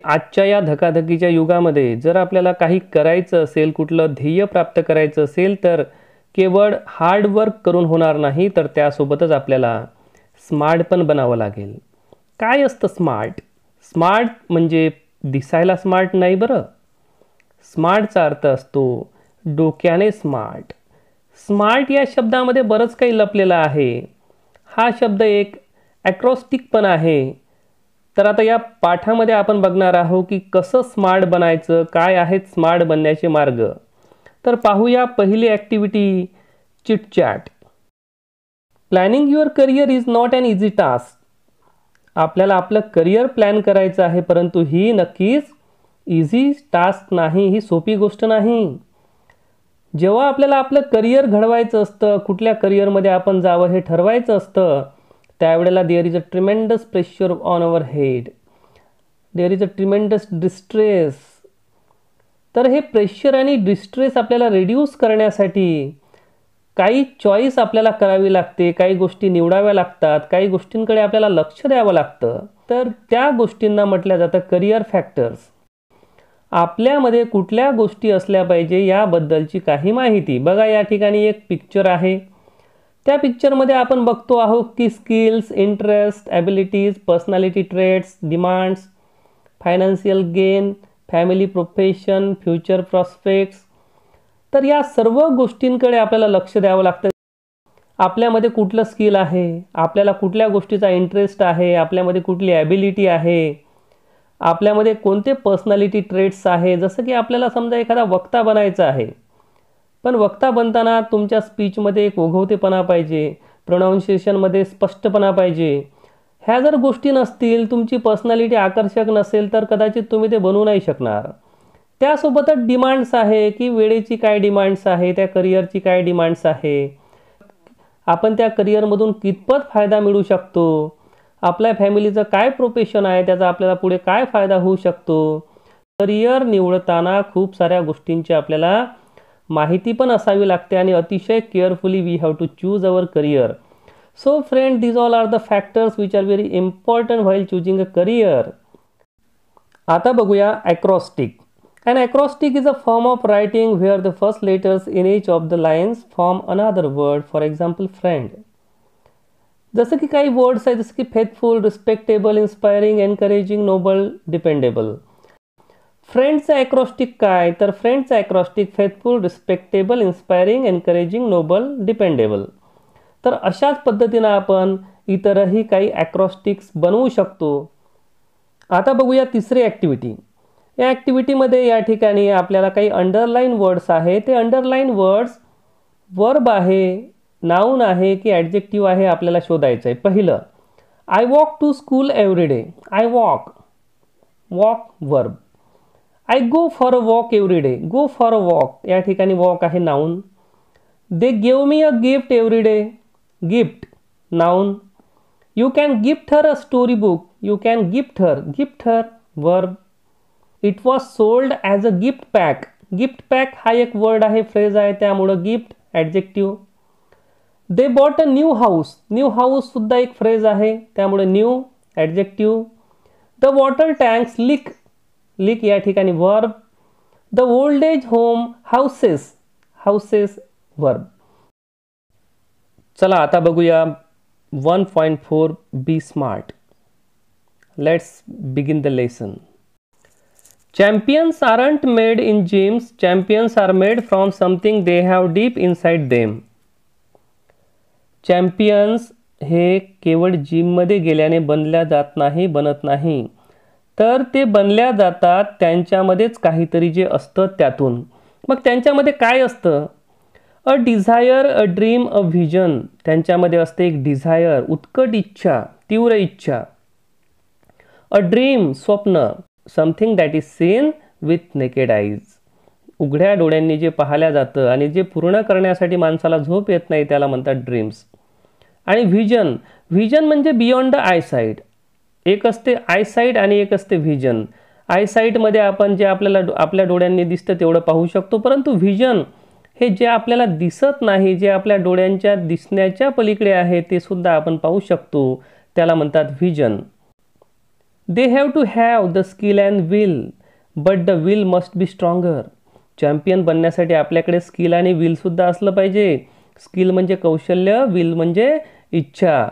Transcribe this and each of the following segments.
आजच्या या धकाधकीच्या युगामध्ये जर आपल्याला काही करायचं असेल, कुठलं ध्येय प्राप्त करायचं असेल, तर केवळ हार्ड वर्क करून होणार नाही, तर त्यासोबतच आपल्याला स्मार्ट पण बनावं लागेल. काय असतं स्मार्ट? स्मार्ट म्हणजे दिसायला स्मार्ट नाही बरं. स्मार्टचा अर्थ असतो डोक्याने स्मार्ट. स्मार्ट या शब्दामध्ये बरंच काही लपलेलं आहे. हा शब्द एक ॲक्रोस्टिक पण आहे. तर आता या पाठामध्ये आपण बघणार आहोत की कसं स्मार्ट बनायचं, काय आहेत स्मार्ट बनण्याचे मार्ग. तर पाहूया पहिली activity, chitchat. Planning your career is not an easy task. आपल्याला आपलं करिअर प्लॅन करायचं आहे, परंतु ही नक्कीच इझी टास्क नाही, ही सोपी गोष्ट नाही. जेव्हा आपल्याला आपलं करिअर घडवायचं असतं, कुठल्या करिअरमध्ये आपण जावं हे ठरवायचं असतं, त्यावेळेला there is a tremendous pressure on our head. There is a tremendous distress. तर हे प्रेशर आणि डिस्ट्रेस आपल्याला रिड्यूस करण्यासाठी काही चॉईस आपल्याला करावी लागते, काही गोष्टी निवडाव्या लागतात, काही गोष्टींकडे आपल्याला लक्ष द्यावं लागतं. तर त्या गोष्टींना म्हटलं जातं करिअर फॅक्टर्स. आपल्यामध्ये कुठल्या गोष्टी असल्या पाहिजे याबद्दलची काही माहिती. बघा या ठिकाणी एक पिक्चर आहे. त्या पिक्चरमध्ये आपण बघतो आहोत की skills, interest, abilities, personality traits, demands, financial gain, family, profession, future prospects. तर या सर्व गोष्टींकडे आपल्याला लक्ष द्यावं लागतं. आपल्यामध्ये कुठलं स्किल आहे, आपल्याला कुठल्या गोष्टीचा इंटरेस्ट आहे, आपल्यामध्ये कुठली ॲबिलिटी आहे, आपल्यामध्ये कोणते पर्सनॅलिटी ट्रेट्स आहे. जसं की आपल्याला समजा एखादा वक्ता बनायचा आहे, पण वक्ता बनताना तुमच्या स्पीचमध्ये एक ओघवतेपणा पाहिजे, प्रोनाऊन्सिएशनमध्ये स्पष्टपणा पाहिजे. ह्या जर गोष्टी नसतील, तुमची पर्सनॅलिटी आकर्षक नसेल, तर कदाचित तुम्ही ते बनवू नाही शकणार. त्यासोबतच डिमांड्स आहे की वेळेची काय डिमांड्स आहे, त्या करिअरची काय डिमांड्स आहे, आपण त्या करिअरमधून कितपत फायदा मिळू शकतो, आपल्या फॅमिलीचं काय प्रोफेशन आहे, त्याचा आपल्याला पुढे काय फायदा होऊ शकतो. करिअर निवडताना खूप साऱ्या गोष्टींची आपल्याला माहिती पण असावी लागते आणि अतिशय carefully we have to choose our career. So friend, these all are the factors which are very important while choosing a career. आता बघूया acrostic. An acrostic is a form of writing where the first letters in each of the lines form another word. For example, friend. जसं की काही words आहेत, जसं की faithful, respectable, inspiring, encouraging, noble, dependable. फ्रेंडचं acrostic काय? तर फ्रेंडचं acrostic faithful, respectable, inspiring, encouraging, noble, dependable. तर अशाच पद्धतीनं आपण इतरही काही ॲक्रोस्टिक्स बनवू शकतो. आता बघूया तिसरी ॲक्टिव्हिटी. या ॲक्टिव्हिटीमध्ये या ठिकाणी आपल्याला काही अंडरलाईन वर्ड्स आहे. ते अंडरलाईन वर्ड्स वर्ब आहे, नाऊन आहे की ॲडजेक्टिव्ह आहे, आपल्याला शोधायचं आहे. पहिलं, I walk to school every day. I walk, walk verb. I go for a walk every day. Go for a walk, या ठिकाणी वॉक आहे noun. They give me a gift every day. Gift, noun. You can gift her a storybook. You can gift her. Gift her, verb. It was sold as a gift pack. Gift pack हा एक word आहे, phrase आहे, त्यामुळं gift adjective. They bought a new house. New house सुद्धा एक phrase आहे, त्यामुळे new adjective. The water tanks leak. Leak या ठिकाणी verb. The old age home houses. Houses, verb. चला आता बघूया 1.4 Be smart. Let's begin the lesson. Champions aren't made in gyms. Champions are made from something they have deep inside them. Champions हे केवळ जिममध्ये गेल्याने बनल्या जात नाही, बनत नाही, तर ते बनल्या जातात त्यांच्यामध्येच काहीतरी जे असतं त्यातून. मग त्यांच्यामध्ये काय असतं? A desire, a dream, a vision. त्यांच्यामध्ये असते एक डिझायर, उत्कट इच्छा, तीव्र इच्छा. अ ड्रीम, स्वप्न. Something that is seen with naked eyes. उघड्या डोळ्यांनी जे पाहिल्या जातं आणि जे पूर्ण करण्यासाठी माणसाला झोप येत नाही, त्याला म्हणतात ड्रीम्स. आणि व्हिजन. व्हिजन म्हणजे बियॉन्ड द आयसाईट. एक असते आयसाईट आणि एक असते व्हिजन. आयसाईटमध्ये आपण जे आपल्याला आपल्या डोळ्यांनी दिसतं तेवढं पाहू शकतो, परंतु व्हिजन हे जे आपल्याला दिसत नाही, जे आपल्या डोळ्यांच्या दिसण्याच्या पलीकडे आहे, ते सुद्धा आपण पाहू शकतो, त्याला म्हणतात vision. They have to have the skill and will, but the will must be stronger. Champion बनण्यासाठी आपल्याकडे स्किल आणि विलसुद्धा असलं पाहिजे. स्किल म्हणजे कौशल्य, विल म्हणजे इच्छा.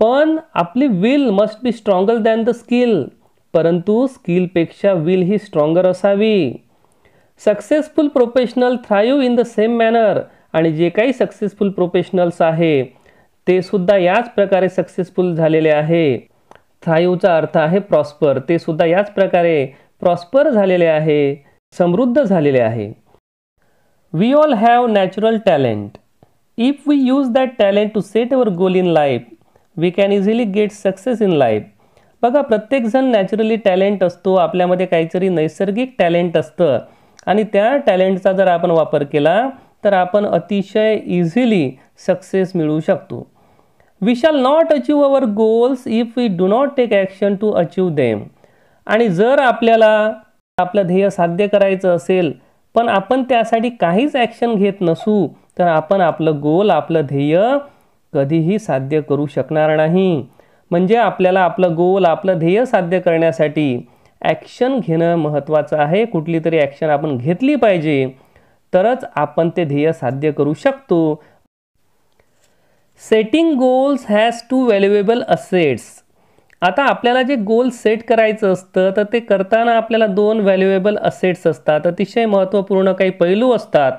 पण आपली will must be stronger than the skill, परंतु स्किलपेक्षा विल ही स्ट्रॉंगर असावी. Successful professional thrive in the same manner, आणि जे काही सक्सेसफुल प्रोफेशनल्स आहे ते सुद्धा याच प्रकारे सक्सेसफुल झालेले आहे. थ्राईव्हचा अर्थ आहे प्रॉस्पर. ते सुद्धा याच प्रकारे प्रॉस्पर झालेले आहे, समृद्ध झालेले आहे. We all have natural talent. If we use that talent to set our goal in life, we can easily get success in life. बघा, प्रत्येकजण नॅचरली टॅलेंट असतो. आपल्यामध्ये काहीतरी नैसर्गिक टॅलेंट असतं आणि त्या टॅलेंटचा जर आपण वापर केला तर आपण अतिशय इझिली सक्सेस मिळवू शकतो. We shall not achieve our goals if we do not take action to achieve them. आणि जर आपल्याला आपलं ध्येय साध्य करायचं असेल पण आपण त्यासाठी काहीच ॲक्शन घेत नसू तर आपण आपलं गोल, आपलं ध्येय कधीही साध्य करू शकणार नाही. म्हणजे आपल्याला आपलं गोल, आपलं ध्येय साध्य करण्यासाठी ॲक्शन घेणं महत्त्वाचं आहे. कुठली तरी ॲक्शन आपण घेतली पाहिजे, तरच आपण ते ध्येय साध्य करू शकतो. Setting goals has to valuable assets. आता आपल्याला जे गोल सेट करायचं असतं तर ते करताना आपल्याला 2 व्हॅल्युएबल असेट्स असतात. अतिशय महत्त्वपूर्ण काही पैलू असतात.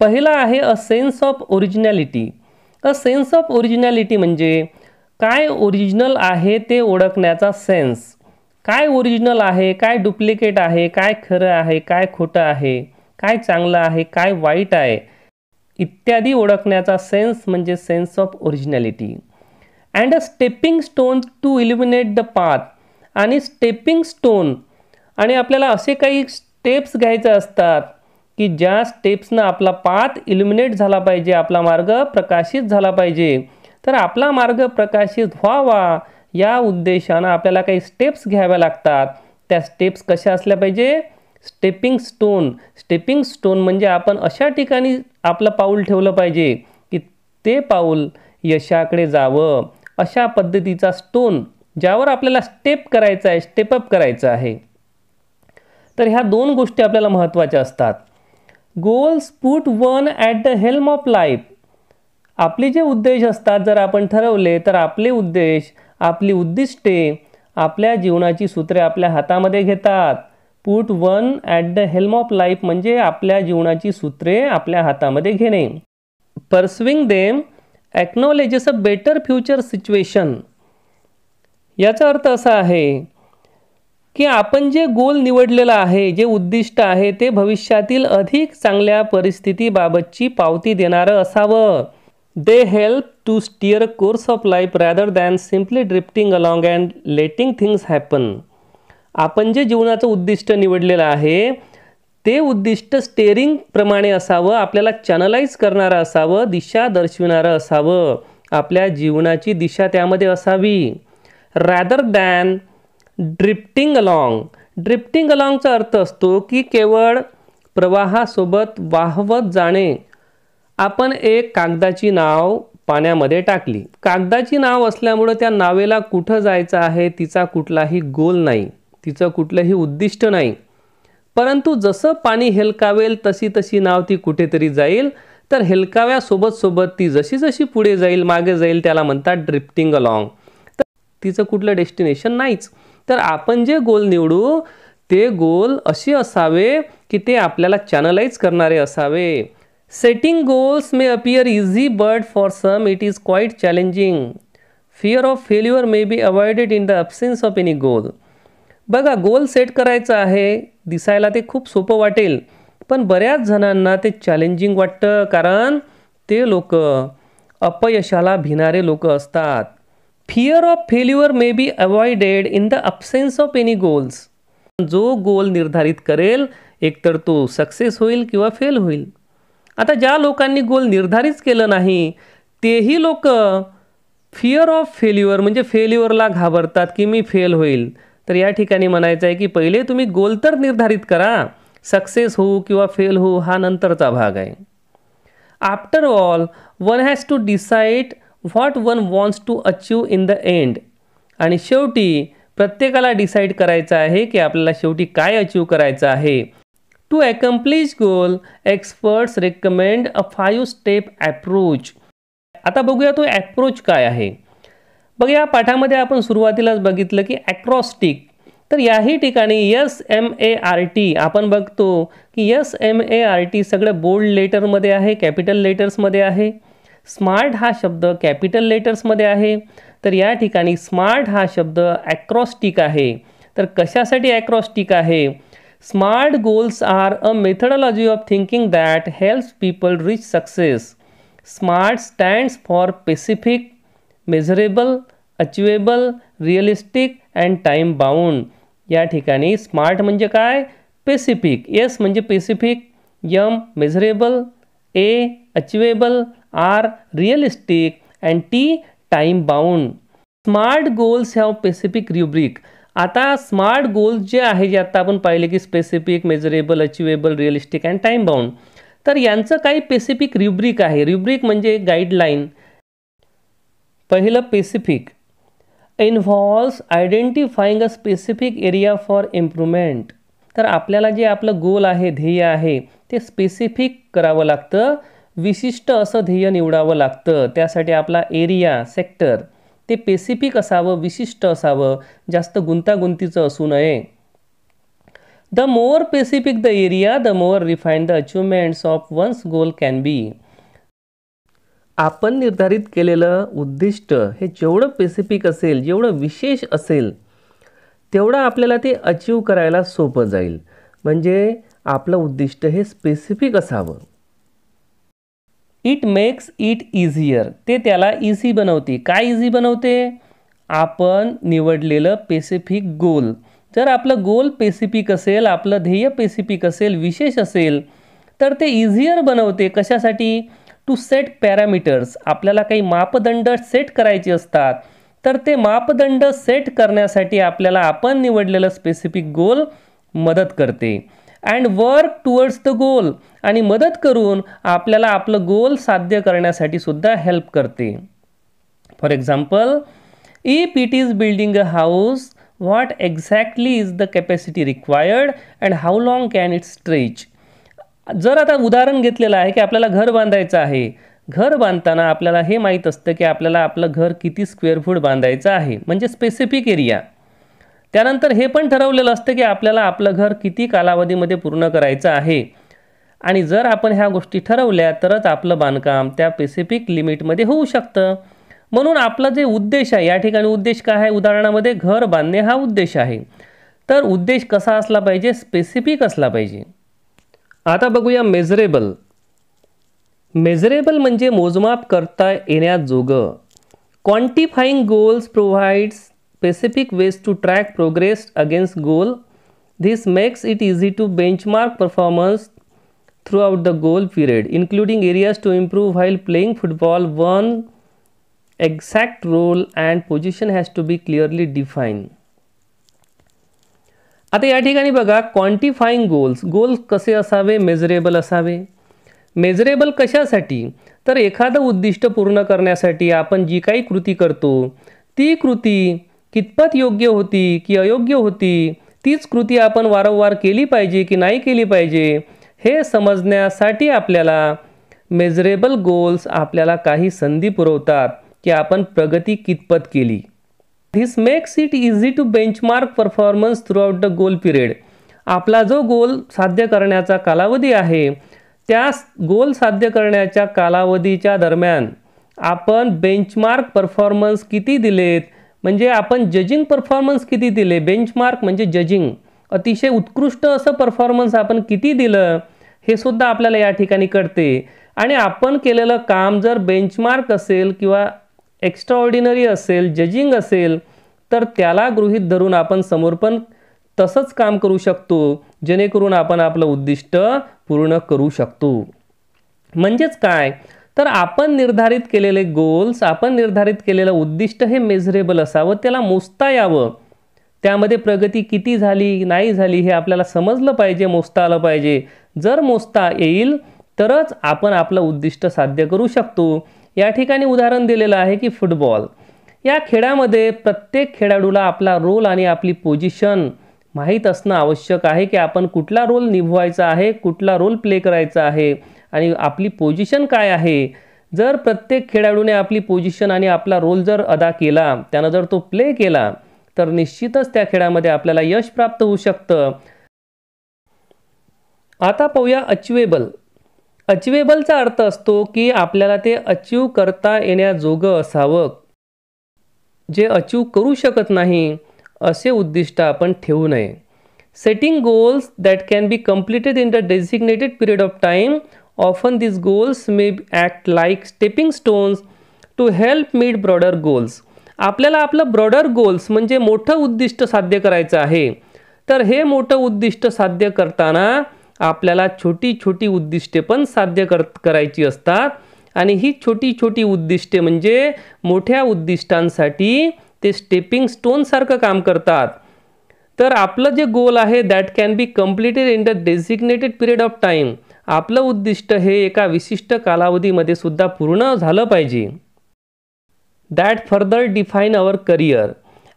पहिला आहे a sense of originality. A sense of originality म्हणजे काय ओरिजिनल आहे ते ओळखण्याचा सेन्स. काय ओरिजिनल आहे, काय डुप्लिकेट आहे, काय खरं आहे, काय खोटं आहे, काय चांगलं आहे, काय वाईट आहे इत्यादी ओळखण्याचा सेन्स म्हणजे sense of originality. And a stepping stone to illuminate the path. आणि स्टेपिंग स्टोन, आणि आपल्याला असे काही स्टेप्स घ्यायचे असतात की ज्या स्टेप्सनं आपला पाथ इल्युमिनेट झाला पाहिजे, आपला मार्ग प्रकाशित झाला पाहिजे. तर आपला मार्ग प्रकाशित व्हावा या उद्देशानं आपल्याला काही स्टेप्स घ्याव्या लागतात. त्या स्टेप्स कशा असल्या पाहिजे? Stepping stone. स्टेपिंग स्टोन म्हणजे आपण अशा ठिकाणी आपलं पाऊल ठेवलं पाहिजे की ते पाऊल यशाकडे जावं. अशा पद्धतीचा स्टोन ज्यावर आपल्याला स्टेप करायचा आहे, स्टेपअप करायचं आहे. तर ह्या 2 गोष्टी आपल्याला महत्त्वाच्या असतात. Goals put one at the helm of life. आपले जे उद्देश असतात जर आपण ठरवले तर आपले उद्देश, आपली उद्दिष्टे, आपल्या जीवनाची सूत्रे आपल्या हातामध्ये घेतात. Put one at the helm of life म्हणजे आपल्या जीवनाची सूत्रे आपल्या हातामध्ये घेणे. Pursuing them acknowledges a better future situation. याचा अर्थ असा आहे की आपण जे गोल निवडलेलं आहे, जे उद्दिष्ट आहे ते भविष्यातील अधिक चांगल्या परिस्थितीबाबतची पावती देणारं असावं. They help to steer course of life rather than simply drifting along and letting things happen. आपण जे जीवनाचं उद्दिष्ट निवडलेलं आहे ते उद्दिष्ट स्टेअरिंग प्रमाणे असावं, आपल्याला चॅनलाइज करणारं असावं, दिशा दर्शविणारं असावं. आपल्या जीवनाची दिशा त्यामध्ये असावी. Rather than drifting along. Drifting अलॉंगचा अर्थ असतो की केवळ प्रवाहासोबत वाहवत जाणे. आपण एक कागदाची नाव पाण्यामध्ये टाकली. कागदाची नाव असल्यामुळं त्या नावेला कुठं जायचं आहे तिचा कुठलाही गोल नाही, तिचं कुठलंही उद्दिष्ट नाही. परंतु जसं पाणी हेलकावेल तशी तशी नाव ती कुठेतरी जाईल. तर हेलकाव्यासोबत सोबत ती जशी जशी पुढे जाईल, मागे जाईल त्याला म्हणतात ड्रिफ्टिंग अलॉंग. तर तिचं कुठलं डेस्टिनेशन नाहीच. तर आपण जे गोल निवडू ते गोल असे असावे की ते आपल्याला चॅनलाइज करणारे असावे. Setting goals may appear easy but for some it is quite challenging. Fear of failure may be avoided in the absence of any goal. बघा, गोल सेट करायचं आहे, दिसायला ते खूप सोपं वाटेल पण बऱ्याच जणांना ते चॅलेंजिंग वाटतं, कारण ते लोक अपयशाला भिणारे लोक असतात. Fear of failure may be avoided in the absence of any goals. जो गोल निर्धारित करेल एकतर तो सक्सेस होईल किंवा फेल होईल. आता ज्या लोकांनी गोल निर्धारित केलं नाही तेही लोक फिअर ऑफ फेल्युअर म्हणजे फेल्युअरला घाबरतात की मी फेल होईल. तर या ठिकाणी म्हणायचं आहे की पहिले तुम्ही गोल तर निर्धारित करा. सक्सेस होऊ किंवा फेल होऊ हा नंतरचा भाग आहे. After all one has to decide what one wants to achieve in the end. आणि शेवटी प्रत्येकाला डिसाईड करायचं आहे की आपल्याला शेवटी काय अचीव करायचं आहे. To accomplish goal experts recommend a 5 step approach. आता बघूया तो अप्रोच काय आहे. बघा या पाठामध्ये आपण सुरुवातीलाच बघितलं की ॲक्रॉस्टिक. तर याही ठिकाणी SMART आपण बघतो की SMART सगळं बोल्ड लेटरमध्ये आहे, कॅपिटल लेटर्समध्ये आहे. स्मार्ट हा शब्द कॅपिटल लेटर्समध्ये आहे. तर या ठिकाणी स्मार्ट हा शब्द ॲक्रॉस्टिक आहे. तर कशासाठी ॲक्रॉस्टिक आहे? SMART goals are a methodology of thinking that helps people reach success. SMART stands for specific, measurable, achievable, realistic and time bound. या ठिकाणी स्मार्ट म्हणजे काय? स्पेसिफिक. एस म्हणजे specific, M measurable, A achievable, R realistic and T time bound. SMART goals have specific rubric. आता SMART goals जे आहे जे आता आपण पाहिले की specific, measurable, achievable, realistic and time bound. तर यांचं काही स्पेसिफिक रुब्रिक आहे. रुब्रिक म्हणजे गाईडलाईन. पहिलं specific involves identifying a specific area for improvement. तर आपल्याला जे आपलं गोल आहे, ध्येय आहे ते स्पेसिफिक करावं लागतं, विशिष्ट असं ध्येय निवडावं लागतं. त्यासाठी आपला एरिया, सेक्टर ते स्पेसिफिक असावं, विशिष्ट असावं, जास्त गुंतागुंतीचं असू नये. The more specific the area the more refined the achievements of one's goal can be. आपण निर्धारित केलेलं उद्दिष्ट हे जेवढं स्पेसिफिक असेल, जेवढं विशेष असेल तेवढं आपल्याला ते अचीव करायला सोपं जाईल. म्हणजे आपलं उद्दिष्ट हे स्पेसिफिक असावं. It makes it easier. ते त्याला इझी बनवते. काय इझी बनवते? आपण निवडलेलं स्पेसिफिक गोल. जर आपलं गोल स्पेसिफिक असेल, आपलं ध्येय स्पेसिफिक असेल, विशेष असेल तर ते इझियर बनवते. कशासाठी? To set parameters. आपल्याला काही मापदंड सेट करायचे असतात. तर ते मापदंड सेट करण्यासाठी आपल्याला आपण निवडलेलं स्पेसिफिक गोल मदत करते. And work towards the goal. आणि मदत करून आपल्याला आपलं गोल साध्य करण्यासाठी सुद्धा हेल्प करते. For example, if it is building a house, what exactly is the capacity required and how long can it stretch. जर आता उदाहरण घेतलेलं आहे की आपल्याला घर बांधायचं आहे. घर बांधताना आपल्याला हे माहीत असतं की आपल्याला आपलं घर किती स्क्वेअर फूट बांधायचं आहे, म्हणजे स्पेसिफिक एरिया. त्यानंतर हे पण ठरवलेलं असतं की आपल्याला आपलं घर किती कालावधीमध्ये पूर्ण करायचं आहे. आणि जर आपण ह्या गोष्टी ठरवल्या तरच आपलं बांधकाम त्या स्पेसिफिक लिमिटमध्ये होऊ शकतं. म्हणून आपला जे उद्देश आहे, या ठिकाणी उद्देश काय आहे? उदाहरणामध्ये घर बांधणे हा उद्देश आहे. तर उद्देश कसा असला पाहिजे? स्पेसिफिक असला पाहिजे. आता बघूया मेजरेबल. मेजरेबल म्हणजे मोजमाप करता येण्याजोगं. Quantifying goals provides specific ways to track progress against goal. This makes it easy to benchmark performance throughout the goal period, including areas to improve while playing football. One exact role and position has to be clearly defined. आता या ठिकाणी बघा, क्वांटिफाईंग goals. Goals कसे असावे? Measurable असावे. Measurable कशासाठी? तर एखादं उद्दिष्ट पूर्ण करण्यासाठी आपण जी काही कृती करतो ती कृती कितपत योग्य होती की अयोग्य होती, तीच कृती आपण वारंवार केली पाहिजे की नाही केली पाहिजे, हे समजण्यासाठी आपल्याला मेजरेबल गोल्स आपल्याला काही संधी पुरवतात की आपण प्रगती कितपत केली. This makes it easy to benchmark performance throughout the goal period. आपला जो गोल साध्य करण्याचा कालावधी आहे त्या गोल साध्य करण्याच्या कालावधीच्या दरम्यान आपण बेंचमार्क परफॉर्मन्स किती दिलेत, म्हणजे आपण जजिंग परफॉर्मन्स किती दिले. बेंचमार्क म्हणजे जजिंग. अतिशय उत्कृष्ट असं परफॉर्मन्स आपण किती दिलं हे सुद्धा आपल्याला या ठिकाणी कळते. आणि आपण केलेलं काम जर बेंचमार्क असेल किंवा एक्स्ट्राऑर्डिनरी असेल, जजिंग असेल, तर त्याला गृहीत धरून आपण समोर पण तसंच काम करू शकतो, जेणेकरून आपण आपलं उद्दिष्ट पूर्ण करू शकतो. म्हणजेच काय? तर आपण निर्धारित केलेले गोल्स, आपण निर्धारित केलेलं उद्दिष्ट हे मेजरेबल असावं, त्याला मोजता यावं. त्यामध्ये प्रगती किती झाली नाही झाली हे आपल्याला समजलं पाहिजे, मोजता आलं पाहिजे. जर मोजता येईल तरच आपण आपलं उद्दिष्ट साध्य करू शकतो. या ठिकाणी उदाहरण दिलेलं आहे की फुटबॉल. या खेळामध्ये प्रत्येक खेळाडूला आपला रोल आणि आपली पोझिशन माहीत असणं आवश्यक आहे की आपण कुठला रोल निभवायचा आहे, कुठला रोल प्ले करायचा आहे आणि आपली पोझिशन काय आहे. जर प्रत्येक खेळाडूने आपली पोझिशन आणि आपला रोल जर अदा केला, त्यानं जर तो प्ले केला, तर निश्चितच त्या खेळामध्ये आपल्याला यश प्राप्त होऊ शकतं. आता पाहूया अचिवेबल. अचिवेबलचा अर्थ असतो की आपल्याला ते अचीव करता येण्याजोगं असावं. जे अचीव करू शकत नाही असे उद्दिष्ट आपण ठेवू नये. Setting goals that can be completed in the designated period of time. Often these goals may act like stepping stones to help meet broader goals. आपल्याला आपलं ब्रॉडर गोल्स म्हणजे मोठं उद्दिष्ट साध्य करायचं आहे. तर हे मोठं उद्दिष्ट साध्य करताना आपल्याला छोटी छोटी उद्दिष्टे पण साध्य करायची असतात आणि ही छोटी छोटी उद्दिष्टे म्हणजे मोठ्या उद्दिष्टांसाठी ते स्टेपिंग स्टोन सारखं काम करतात. तर आपलं जे गोल आहे that can be completed in the designated period of time. आपलं उद्दिष्ट हे एका विशिष्ट कालावधीमध्ये सुद्धा पूर्ण झालं पाहिजे. That further define our career.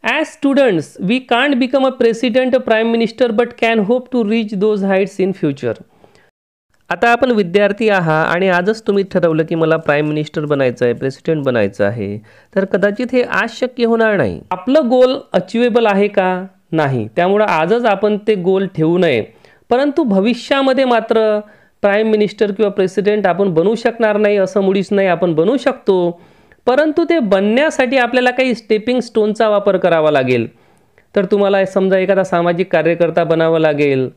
As students we can't become a president, a prime minister, but can hope to reach those heights in future. आता आपण विद्यार्थी आहात आणि आजच तुम्ही ठरवलं की मला प्राईम मिनिस्टर बनायचं आहे, प्रेसिडेंट बनायचं आहे, तर कदाचित हे आज शक्य होणार नाही. आपलं गोल अचिवेबल आहे का? नाही. त्यामुळं आजच आपण ते गोल ठेवू नये. परंतु भविष्यामध्ये मात्र प्राईम मिनिस्टर किंवा प्रेसिडेंट आपण बनू शकणार नाही असं मुळीच नाही. आपण बनू शकतो, परंतु ते बनण्यासाठी आपल्याला काही स्टेपिंग स्टोनचा वापर करावा लागेल. तर तुम्हाला समजा एखादा सामाजिक कार्यकर्ता बनावं लागेल,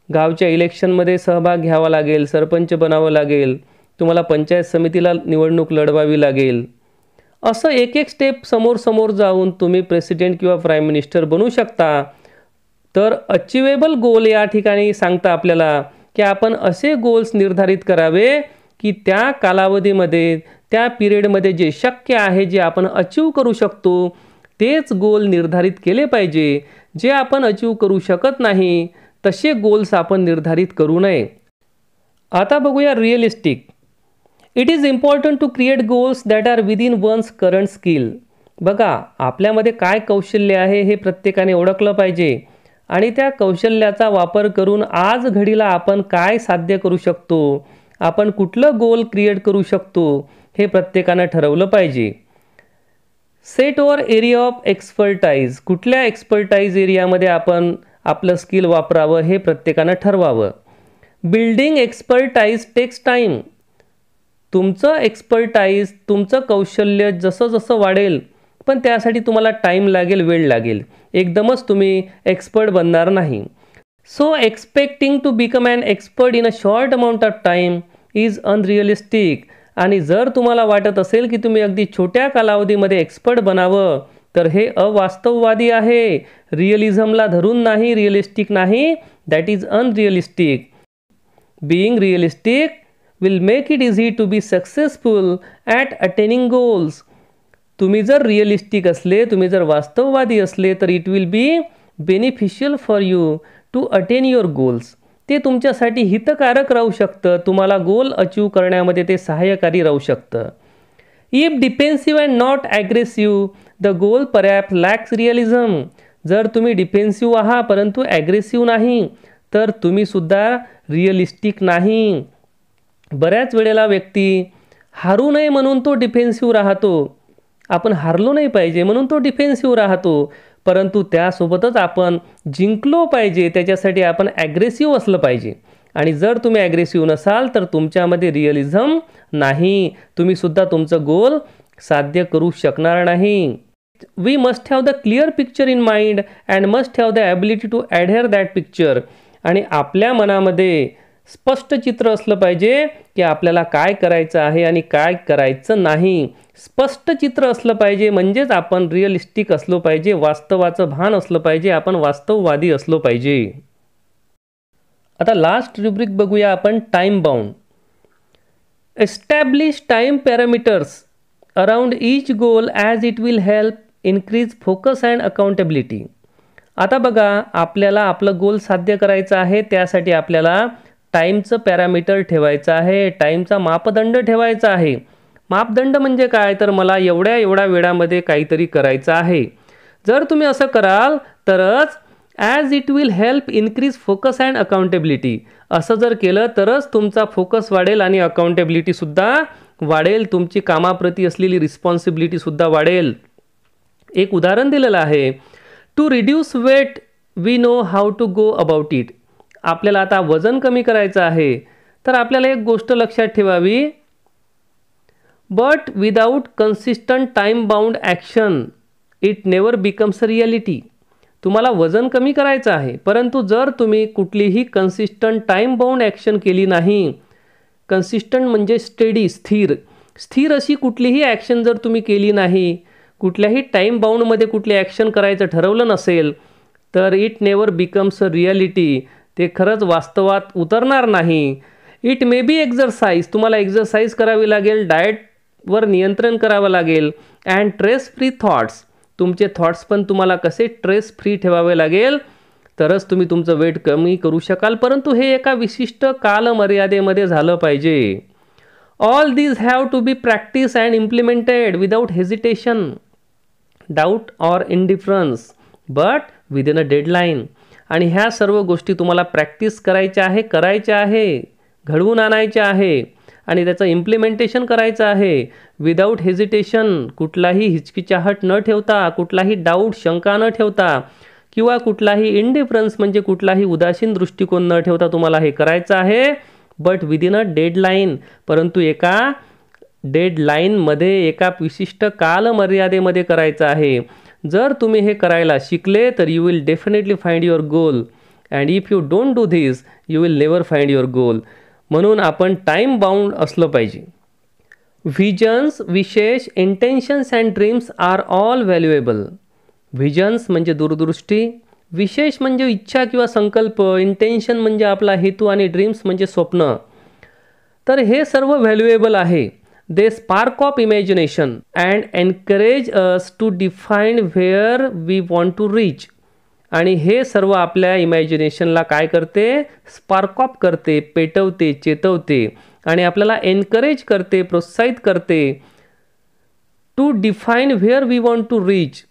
गावच्या इलेक्शनमध्ये सहभाग घ्यावा लागेल, सरपंच बनावं लागेल, तुम्हाला पंचायत समितीला निवडणूक लढवावी लागेल. असं एक एक स्टेप समोर समोर जाऊन तुम्ही प्रेसिडेंट किंवा प्राईम मिनिस्टर बनू शकता. तर अचिवेबल गोल या ठिकाणी सांगता आपल्याला की आपण असे गोल्स निर्धारित करावे की त्या कालावधीमध्ये, त्या पिरियडमध्ये जे शक्य आहे, जे आपण अचीव करू शकतो, तेच गोल निर्धारित केले पाहिजे. जे आपण अचीव करू शकत नाही तसे गोल्स आपण निर्धारित करू नये. आता बघूया realistic. It is important to create goals that are within one's current skill. बघा, आपल्यामध्ये काय कौशल्य आहे हे प्रत्येकाने ओळखलं पाहिजे आणि त्या कौशल्याचा वापर करून आज घडीला आपण काय साध्य करू शकतो, आपण कुठलं गोल क्रिएट करू शकतो हे प्रत्येकानं ठरवलं पाहिजे. Set over area of expertise. कुठल्या एक्सपर्टाईज एरियामध्ये आपण आपलं स्किल वापरावं हे प्रत्येकानं ठरवावं. Building expertise takes time. तुमचं एक्सपर्टाईज, तुमचं कौशल्य जसं जसं वाढेल, पण त्यासाठी तुम्हाला टाईम लागेल, वेळ लागेल. एकदमच तुम्ही एक्सपर्ट बनणार नाही. So expecting to become an expert in a short amount of time is unrealistic. आणि जर तुम्हाला वाटत असेल की तुम्ही अगदी छोट्या कालावधीमध्ये एक्सपर्ट बनावं, तर हे अवास्तववादी आहे. रिअलिझमला धरून नाही, रिअलिस्टिक नाही. That is unrealistic. Being realistic will make it easy to be successful at attaining goals. तुम्ही जर रिअलिस्टिक असले, तुम्ही जर वास्तववादी असले, तर it will be beneficial for you to attain your goals. ते तुमच्यासाठी हितकारक राहू शकतं. तुम्हाला गोल अचीव करण्यामध्ये ते सहाय्यकारी राहू शकतं. If defensive and not aggressive the goal perhaps lacks realism. जर तुम्ही डिफेन्सिव्ह आहात परंतु ॲग्रेसिव्ह नाही, तर तुम्ही सुद्धा रिअलिस्टिक नाही. बऱ्याच वेळेला व्यक्ती हारू नये म्हणून तो डिफेन्सिव्ह राहतो. आपण हारलो नाही पाहिजे म्हणून तो डिफेन्सिव्ह राहतो, परंतु त्यासोबतच आपण जिंकलो पाहिजे, त्याच्यासाठी आपण ॲग्रेसिव्ह असलं पाहिजे. आणि जर तुम्ही ॲग्रेसिव्ह नसाल तर तुमच्यामध्ये रिअलिझम नाही, तुम्ही सुद्धा तुमचं गोल साध्य करू शकणार नाही. We must have the clear picture in mind and must have the ability to adhere that picture. आणि आपल्या मनामध्ये स्पष्ट चित्र असलं पाहिजे की आपल्याला काय करायचं आहे आणि काय करायचं नाही. स्पष्ट चित्र असलं पाहिजे म्हणजेच आपण रिअलिस्टिक असलो पाहिजे, वास्तवाचं भान असलं पाहिजे, आपण वास्तववादी असलो पाहिजे. आता लास्ट रुब्रिक बघूया आपण, time bound. Establish time parameters around each goal as it will help increase focus and accountability. आता बघा, आपल्याला आपलं गोल साध्य करायचं आहे, त्यासाठी आपल्याला टाईमचं पॅरामीटर ठेवायचं आहे, टाईमचा मापदंड ठेवायचा आहे. मापदंड म्हणजे काय, तर मला एवढ्या वेळामध्ये काहीतरी करायचं आहे. जर तुम्ही असं कराल तरच as it will help increase focus and accountability. असं जर केलं तरच तुमचा फोकस वाढेल आणि अकाउंटेबिलिटीसुद्धा वाढेल, तुमची कामाप्रती असलेली रिस्पॉन्सिबिलिटीसुद्धा वाढेल. एक उदाहरण दिलेलं आहे, to reduce weight we know how to go about it. आपल्याला आता वजन कमी करायचं आहे, तर आपल्याला एक गोष्ट लक्षात ठेवावी, but without consistent time bound action it never becomes a reality. तुम्हाला वजन कमी करायचं आहे, परंतु जर तुम्ही कुठलीही कन्सिस्टंट टाईम बाउंड ॲक्शन केली नाही, कन्सिस्टंट म्हणजे स्टेडी, स्थिर अशी कुठलीही ॲक्शन जर तुम्ही केली नाही, कुठल्याही टाईम बाउंडमध्ये कुठली ॲक्शन करायचं ठरवलं नसेल, तर it never becomes a reality. ते खरंच वास्तवात उतरणार नाही. इट मे बी एक्झरसाइज, तुम्हाला एक्झरसाइज करावी लागेल, डाएटवर नियंत्रण करावं लागेल, अँड स्ट्रेस फ्री थॉट्स, तुमचे थॉट्स पण तुम्हाला कसे स्ट्रेस फ्री ठेवावे लागेल, तरच तुम्ही तुमचं वेट कमी करू शकाल. परंतु हे एका विशिष्ट कालमर्यादेमध्ये झालं पाहिजे. All these have to be practice and implemented without hesitation, doubt or indifference, but within a deadline. आणि ह्या सर्व गोष्टी तुम्हाला प्रॅक्टिस करायच्या आहे, घडवून आणायच्या आहे आणि त्याचं इम्प्लिमेंटेशन करायचं आहे विदाऊट हेजिटेशन. कुठलाही हिचकिचाहट न ठेवता, कुठलाही डाऊट, शंका न ठेवता, किंवा कुठलाही इंडिफरन्स म्हणजे कुठलाही उदासीन दृष्टिकोन न ठेवता तुम्हाला हे करायचं आहे, बट विदिन अ डेडलाईन, परंतु एका डेडलाईनमध्ये, एका विशिष्ट कालमर्यादेमध्ये करायचं आहे. जर तुम्ही हे करायला शिकले तर you will definitely find your goal, and if you don't do this you will never find your goal. म्हणून आपण टाईम बाउंड असलं पाहिजे. Visions, wishes, intentions and dreams are all valuable. Visions म्हणजे दूरदृष्टी, विशेष म्हणजे इच्छा किंवा संकल्प, इंटेन्शन म्हणजे आपला हेतू आणि ड्रीम्स म्हणजे स्वप्न. तर हे सर्व व्हॅल्युएबल आहे. They spark of imagination and encourage us to define where we want to reach. आणि हे सर्व आपल्या इमॅजिनेशनला काय करते, स्पार्क ऑफ करते, पेटवते, चेतवते आणि आपल्याला एनकरेज करते, प्रोत्साहित करते to define where we want to reach.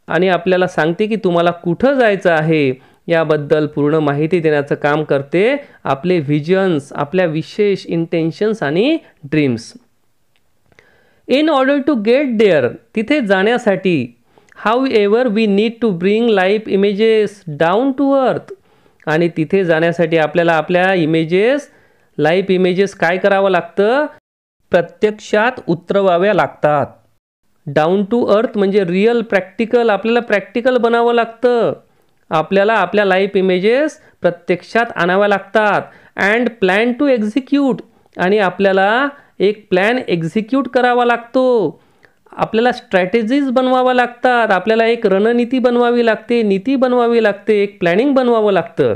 आणि आपल्याला सांगते की तुम्हाला कुठं जायचं आहे याबद्दल पूर्ण माहिती देण्याचं काम करते आपले व्हिजन्स, आपल्या विशेष, इंटेन्शन्स आणि dreams. In order to get there, तिथे जाण्यासाठी, however we need to bring life images down to earth. आणि तिथे जाण्यासाठी आपल्याला आपल्या इमेजेस, लाईफ इमेजेस काय करावं लागतं, प्रत्यक्षात उतरवाव्या लागतात. डाऊन टू अर्थ म्हणजे रिअल, प्रॅक्टिकल, आपल्याला प्रॅक्टिकल बनावं लागतं. आपल्याला आपल्या लाईफ इमेजेस प्रत्यक्षात आणाव्या लागतात. अँड प्लॅन टू एक्झिक्यूट, आणि आपल्याला एक प्लॅन एक्झिक्यूट करावा लागतो. आपल्याला स्ट्रॅटेजीज बनवाव्या लागतात, आपल्याला एक रणनीती बनवावी लागते, नीती बनवावी लागते, एक प्लॅनिंग बनवावं लागतं.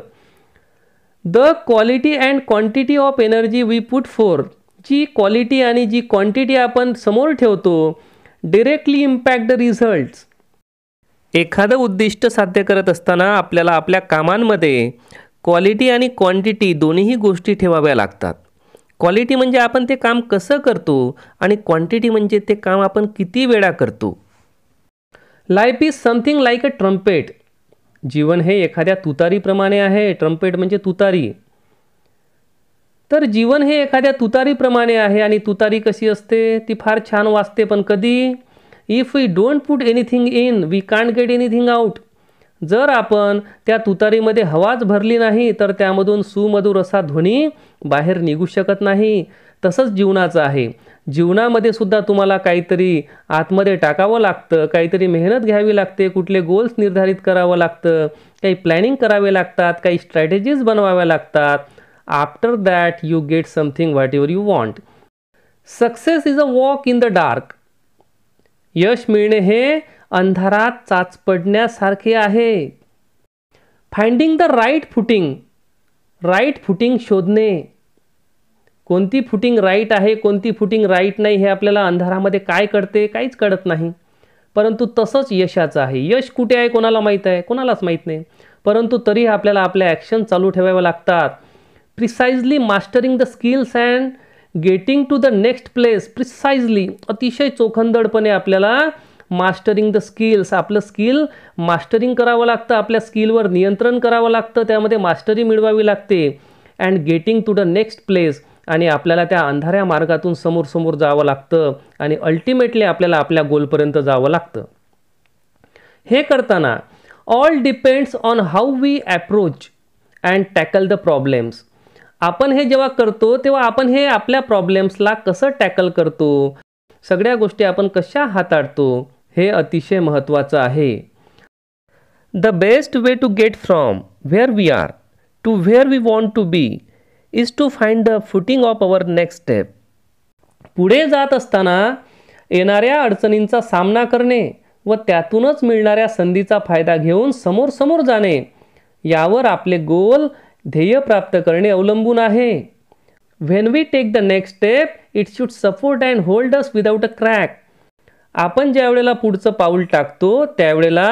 The quality and quantity of energy we put forth, जी क्वालिटी आणि जी क्वांटिटी आपण समोर ठेवतो, डिरेक्टली इम्पॅक्ट द रिझल्ट्स. एखादं उद्दिष्ट साध्य करत असताना आपल्याला आपल्या कामांमध्ये क्वालिटी आणि क्वांटिटी दोन्हीही गोष्टी ठेवाव्या लागतात. क्वालिटी म्हणजे आपण ते काम कसं करतो आणि क्वांटिटी म्हणजे ते काम आपण किती वेळा करतो. Life is something like a trumpet. जीवन हे एखाद्या तुतारीप्रमाणे आहे. ट्रम्पेट म्हणजे तुतारी. तर जीवन हे एखाद्या तुतारीप्रमाणे आहे आणि तुतारी कशी असते, ती फार छान वाजते, पण कधी, if we don't put anything in we can't get anything out. जर आपण त्या तुतारीमध्ये हवाच भरली नाही तर त्यामधून सुमधुर असा ध्वनी बाहेर निघू शकत नाही. तसंच जीवनाचं आहे. जीवनामध्ये सुद्धा तुम्हाला काहीतरी आतमध्ये टाकावं लागतं, काहीतरी मेहनत घ्यावी लागते, कुठले गोल्स निर्धारित करावं लागतं, काही प्लॅनिंग करावे लागतात, काही स्ट्रॅटेजीज बनवाव्या लागतात. After that you get something whatever you want. Success is a walk in the dark. यश मिळणे हे अंधारात चाचपडण्यासारखे आहे. Finding the right footing, right footing शोधणे. कोणती फुटिंग राईट आहे, कोणती फुटिंग राईट नाही हे आपल्याला अंधारामध्ये काय कळते, काहीच कळत नाही. परंतु तसंच यशाचं आहे. यश कुठे आहे कोणाला माहीत आहे, कोणालाच माहीत नाही. परंतु तरी आपल्याला आपल्या ॲक्शन चालू ठेवाव्या लागतात. Precisely mastering the skills and getting to the next place precisely, अतिशय चोखंदळपणे आपल्याला मास्टरिंग द स्किल्स, आपलं स्किल मास्टरिंग करावं लागतं, आपल्या स्किलवर नियंत्रण करावं लागतं, त्यामध्ये मास्टरी मिळवावी लागते. And getting to the next place, आणि आपल्याला त्या अंधाऱ्या मार्गातून समोर समोर जावं लागतं आणि अल्टिमेटली आपल्याला आपल्या गोलपर्यंत जावं लागतं. हे करताना all depends on how we approach and tackle the problems. आपण हे जेव्हा करतो तेव्हा आपण हे आपल्या प्रॉब्लेम्सला कसं टॅकल करतो, सगळ्या गोष्टी आपण कशा हाताळतो, हे अतिशय महत्त्वाचं आहे. The best way to get from where we are to where we want to be is to find the footing of our next step. पुढे जात असताना येणाऱ्या अडचणींचा सामना करणे व त्यातूनच मिळणाऱ्या संधीचा फायदा घेऊन समोर समोर जाणे, यावर आपले गोल ध्येय प्राप्त करणे अवलंबून आहे. When we take the next step it should support and hold us without a crack. आपण ज्या वेळेला पुढचं पाऊल टाकतो त्यावेळेला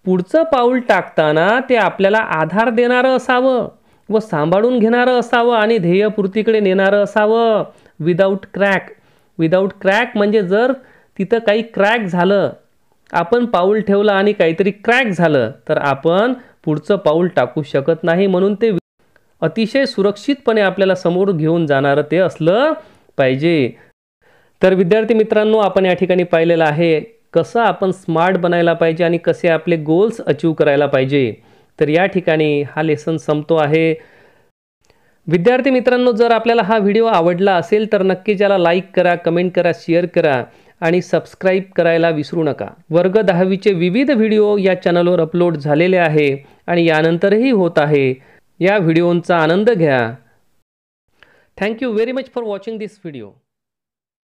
पुढचं पाऊल टाकताना ते आपल्याला आधार देणारं असावं व सांभाळून घेणारं असावं आणि ध्येयपूर्तीकडे नेणारं असावं. Without crack. विदाऊट क्रॅक म्हणजे जर तिथं काही क्रॅक झालं, आपण पाऊल ठेवलं आणि काहीतरी क्रॅक झालं, तर आपण पुढचं पाऊल टाकू शकत नाही. म्हणून ते अतिशय सुरक्षितपणे आपल्याला समोर घेऊन जाणारं ते असलं पाहिजे. तर विद्यार्थी मित्रांनो, आपण या ठिकाणी पाहिलेलं आहे कसं आपण स्मार्ट बनायला पाहिजे आणि कसे आपले गोल्स अचीव करायला पाहिजे. तर या ठिकाणी हा लेसन संपतो आहे. विद्यार्थी मित्रांनो, जर आपल्याला हा व्हिडिओ आवडला असेल तर नक्की याला लाईक करा, कमेंट करा, शेअर करा आणि सबस्क्राईब करायला विसरू नका. वर्ग 10वीचे विविध व्हिडिओ या चॅनलवर अपलोड झालेले आहे आणि यानंतरही होत आहे. या व्हिडिओंचा आनंद घ्या. Thank you very much for watching this video.